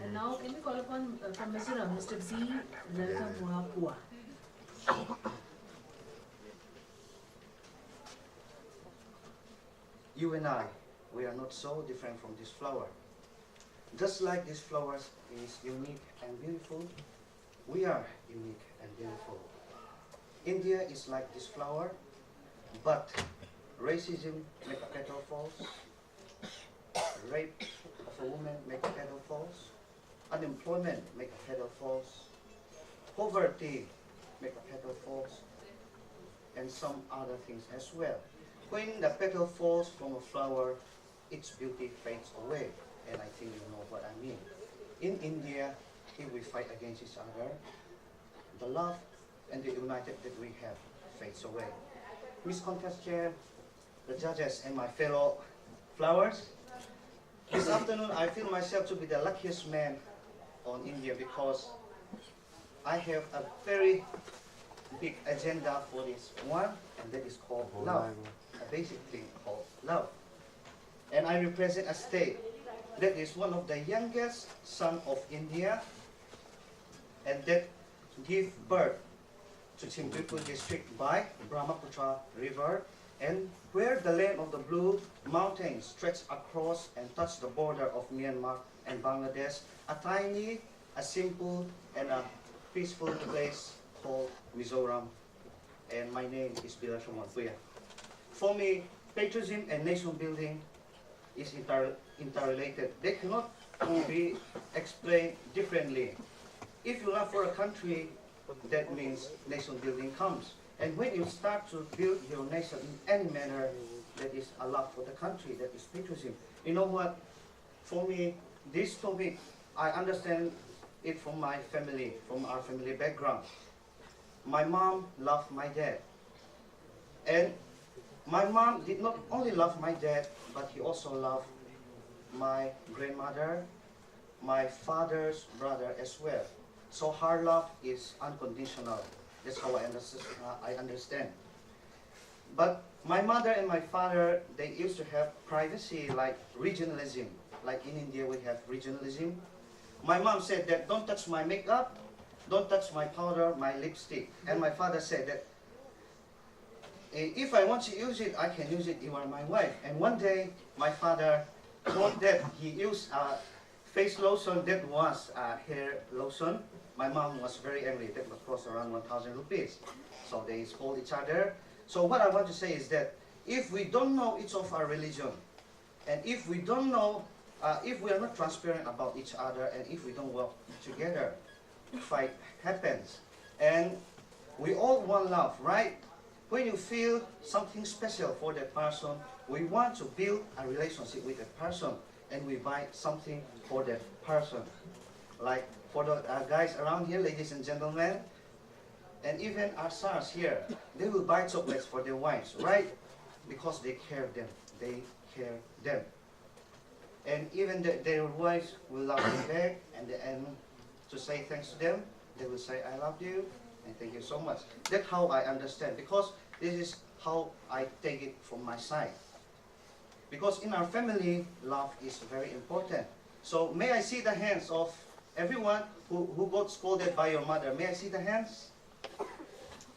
And now, can we call upon from Mizoram, Mr. Lalthlamuanpuia. You and I, we are not so different from this flower. Just like this flower is unique and beautiful, we are unique and beautiful. India is like this flower, but racism make a petal false, rape of a woman make a petal false, unemployment make a petal false, poverty make a petal false, and some other things as well. When the petal falls from a flower, its beauty fades away, and I think you know what I mean. In India, if we fight against each other, the love and the united that we have fades away. Miss Contest Chair, the judges, and my fellow flowers, this afternoon I feel myself to be the luckiest man on India because I have a very big agenda for this one, and that is called love, a basic thing called love. And I represent a state that is one of the youngest son of India, and that give birth to Chimbipur district by Brahmaputra river, and where the land of the blue mountains stretch across and touch the border of Myanmar and Bangladesh, a tiny, a simple, and a peaceful place called Mizoram. And my name is Lalthlamuanpuia. For me, patriotism and nation building is interrelated. They cannot be explained differently. If you love for a country, that means nation building comes. And when you start to build your nation in any manner, that is a love for the country, that is patriotism. You know what? For me, this topic, I understand it from my family, from our family background. My mom loved my dad. And my mom did not only love my dad, but he also loved my grandmother, my father's brother as well. So her love is unconditional. That's how I understand. But my mother and my father, they used to have privacy like regionalism. Like in India we have regionalism. My mom said that don't touch my makeup, don't touch my powder, my lipstick. And my father said that if I want to use it, I can use it, you are my wife. And one day my father thought that he used face lotion that was hair lotion. My mom was very angry. That would cost around 1,000 rupees. So they scold each other. So what I want to say is that if we don't know each of our religion, and if we don't know, if we are not transparent about each other, and if we don't work together, fight happens. And we all want love, right? When you feel something special for that person, we want to build a relationship with that person, and we buy something for that person. Like for the guys around here, ladies and gentlemen, and even our sons here, they will buy chocolates for their wives, right? Because they care them, they care them. And even their wives will love them back, and to say thanks to them, they will say, I love you, and thank you so much. That's how I understand, because this is how I take it from my side. Because in our family, love is very important. So may I see the hands of everyone who got scolded by your mother? May I see the hands?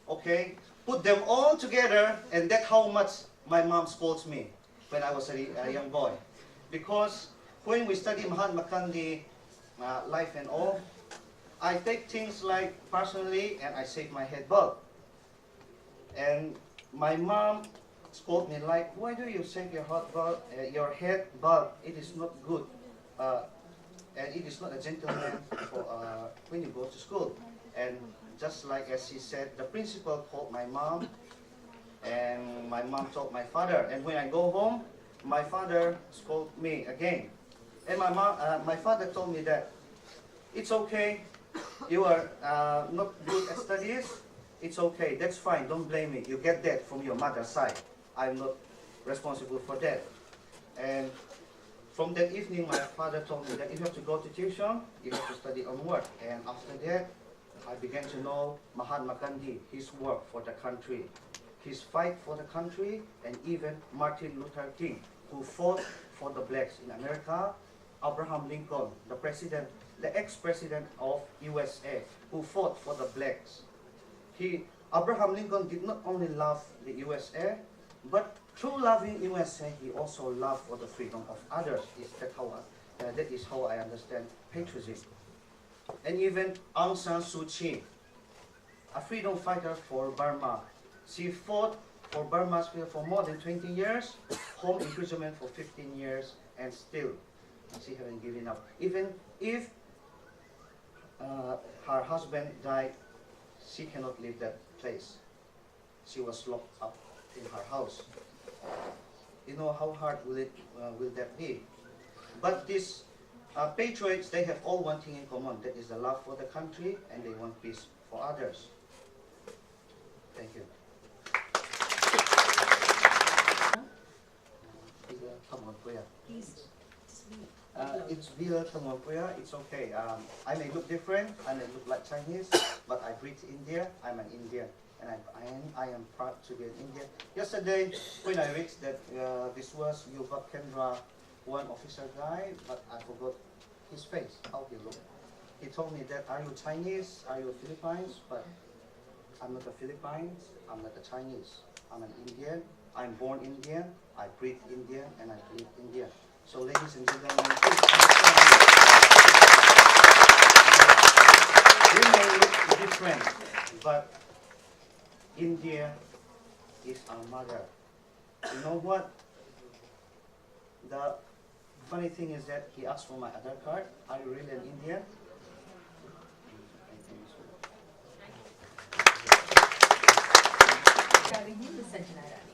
Okay, put them all together, and that's how much my mom scolds me when I was a young boy. Because when we study Mahatma Gandhi life and all, I take things like personally, and I shave my head bald. And my mom scolded me like, why do you shave your head bald? It is not good. And it is not a gentleman for, when you go to school. And just like as she said, the principal called my mom, and my mom told my father. And when I go home, my father scolded me again. And my father told me that it's okay, you are not good at studies, it's okay, that's fine, don't blame me. You get that from your mother's side. I'm not responsible for that. And from that evening, my father told me that you have to go to tuition, you have to study onward. And after that, I began to know Mahatma Gandhi, his work for the country, his fight for the country, and even Martin Luther King, who fought for the blacks in America, Abraham Lincoln, the president, the ex-president of USA, who fought for the blacks. Abraham Lincoln did not only love the USA, but through loving USA, he also loved for the freedom of others. That is how I understand patriotism. And even Aung San Suu Kyi, a freedom fighter for Burma. She fought for Burma's freedom for more than 20 years, home imprisonment for 15 years, and still she hasn't given up. Even if her husband died, she cannot leave that place. She was locked up in her house. You know how hard will that be? But these patriots, they have all one thing in common. That is the love for the country, and they want peace for others. Thank you. Please speak. It's Lalthlamuanpuia. It's okay. I may look different. I may look like Chinese, but I breathe India. I'm an Indian, and I am proud to be an Indian. Yesterday, when I reached that this was Yuvat Kendra, one officer guy, but I forgot his face, how he looked. He told me that, are you Chinese? Are you Philippines? But I'm not a Philippines. I'm not a Chinese. I'm an Indian. I'm born Indian. I breathe Indian, and I live Indian. So, ladies and gentlemen, please understand. We may look different, but India is our mother. You know what? The funny thing is that he asked for my Aadhaar card. Are you really an Indian? Having him, the Sajjanara.